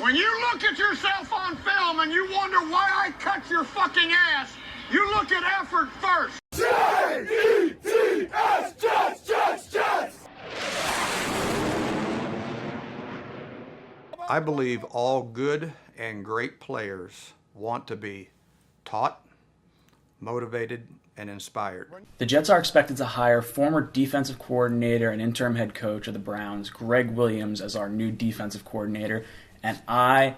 When you look at yourself on film and you wonder why I cut your fucking ass, you look at effort first. J-E-T-S, Jets. I believe all good and great players want to be taught, motivated, and inspired. The Jets are expected to hire former defensive coordinator and interim head coach of the Browns, Gregg Williams, as our new defensive coordinator, and I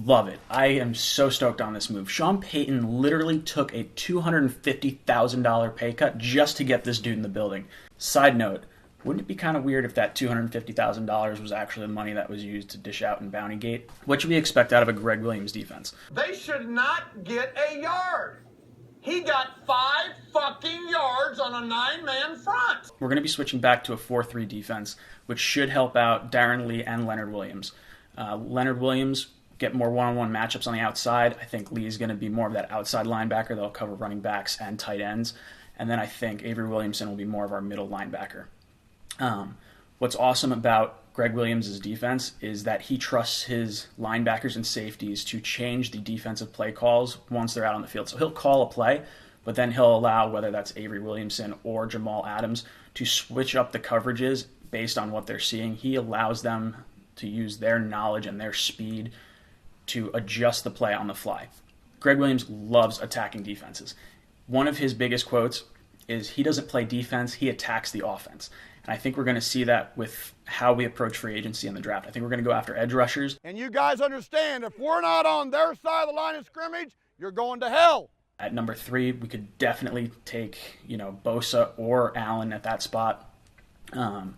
love it. I am so stoked on this move. Sean Payton literally took a $250,000 pay cut just to get this dude in the building. Side note, wouldn't it be kind of weird if that $250,000 was actually the money that was used to dish out in Bounty Gate? What should we expect out of a Gregg Williams defense? They should not get a yard. He got 5 fucking yards on a 9-man front. We're going to be switching back to a 4-3 defense, which should help out Darren Lee and Leonard Williams. Leonard Williams get more one-on-one matchups on the outside. I think Lee is going to be more of that outside linebacker that'll cover running backs and tight ends. And then I think Avery Williamson will be more of our middle linebacker. What's awesome about Gregg Williams' defense is that he trusts his linebackers and safeties to change the defensive play calls once they're out on the field. So he'll call a play, but then he'll allow, whether that's Avery Williamson or Jamal Adams, to switch up the coverages based on what they're seeing. He allows them to use their knowledge and their speed to adjust the play on the fly. Gregg Williams loves attacking defenses. One of his biggest quotes is he doesn't play defense, he attacks the offense. And I think we're going to see that with how we approach free agency in the draft. I think we're going to go after edge rushers. And you guys understand, if we're not on their side of the line of scrimmage, you're going to hell. At number 3, we could definitely take, Bosa or Allen at that spot. I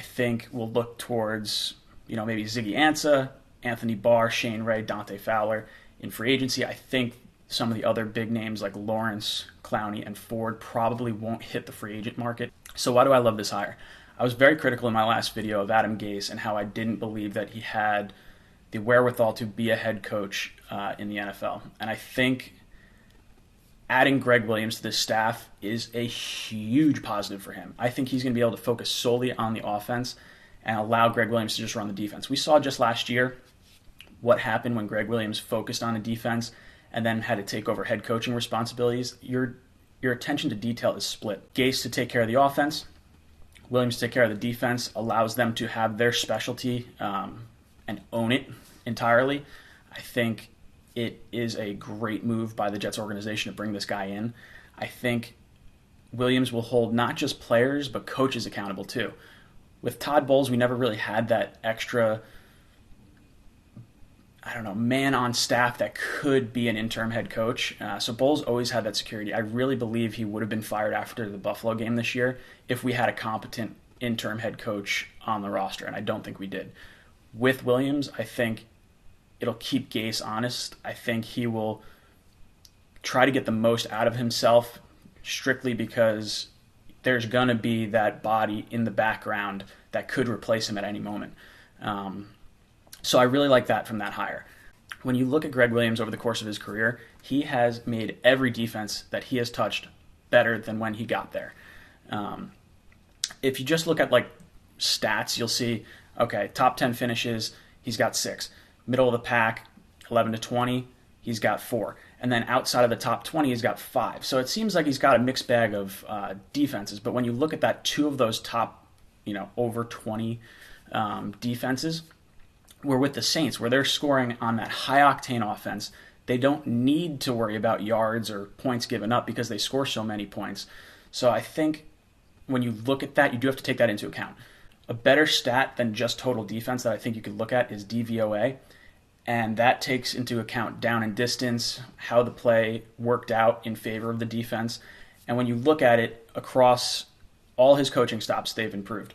think we'll look towards, maybe Ziggy Ansah, Anthony Barr, Shane Ray, Dante Fowler. In free agency, I think some of the other big names like Lawrence, Clowney, and Ford probably won't hit the free agent market. So why do I love this hire? I was very critical in my last video of Adam Gase and how I didn't believe that he had the wherewithal to be a head coach in the NFL. And I think adding Gregg Williams to this staff is a huge positive for him. I think he's going to be able to focus solely on the offense and allow Gregg Williams to just run the defense. We saw just last year what happened when Gregg Williams focused on the defense and then had to take over head coaching responsibilities. Your attention to detail is split. Gase to take care of the offense, Williams to take care of the defense, allows them to have their specialty and own it entirely. I think it is a great move by the Jets organization to bring this guy in. I think Williams will hold not just players, but coaches accountable too. With Todd Bowles, we never really had that extra, man on staff that could be an interim head coach. So Bowles always had that security. I really believe he would have been fired after the Buffalo game this year if we had a competent interim head coach on the roster, and I don't think we did. With Williams, I think it'll keep Gase honest. I think he will try to get the most out of himself strictly because there's going to be that body in the background that could replace him at any moment. So I really like that from that hire. When you look at Gregg Williams over the course of his career, he has made every defense that he has touched better than when he got there. If you just look at stats, you'll see, okay, top 10 finishes, he's got 6. Middle of the pack, 11 to 20, he's got 4. And then outside of the top 20, he's got 5. So it seems like he's got a mixed bag of defenses. But when you look at that, 2 of those top, over 20 defenses were with the Saints, where they're scoring on that high-octane offense. They don't need to worry about yards or points given up because they score so many points. So I think when you look at that, you do have to take that into account. A better stat than just total defense that I think you could look at is DVOA, and that takes into account down and distance, how the play worked out in favor of the defense. And when you look at it across all his coaching stops, they've improved.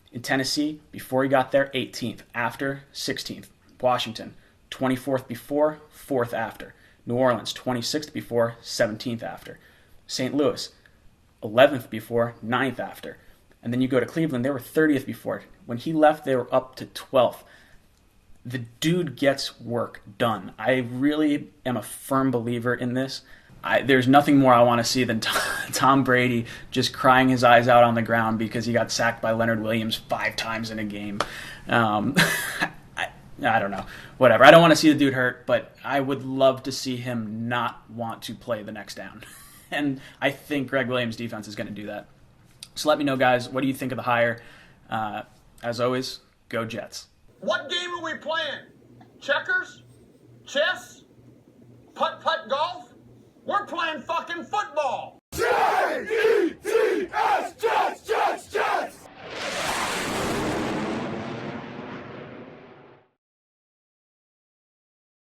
In Tennessee, before he got there, 18th. After, 16th. Washington, 24th before, 4th after. New Orleans, 26th before, 17th after. St. Louis, 11th before, 9th after. And then you go to Cleveland, they were 30th before. When he left, they were up to 12th. The dude gets work done. I really am a firm believer in this. There's nothing more I want to see than Tom Brady just crying his eyes out on the ground because he got sacked by Leonard Williams 5 times in a game. I don't know. Whatever. I don't want to see the dude hurt, but I would love to see him not want to play the next down. And I think Gregg Williams' defense is going to do that. So let me know, guys, what do you think of the hire? As always, go Jets. What game are we playing? Checkers? Chess? Putt-putt golf? We're playing fucking football. J-E-T-S!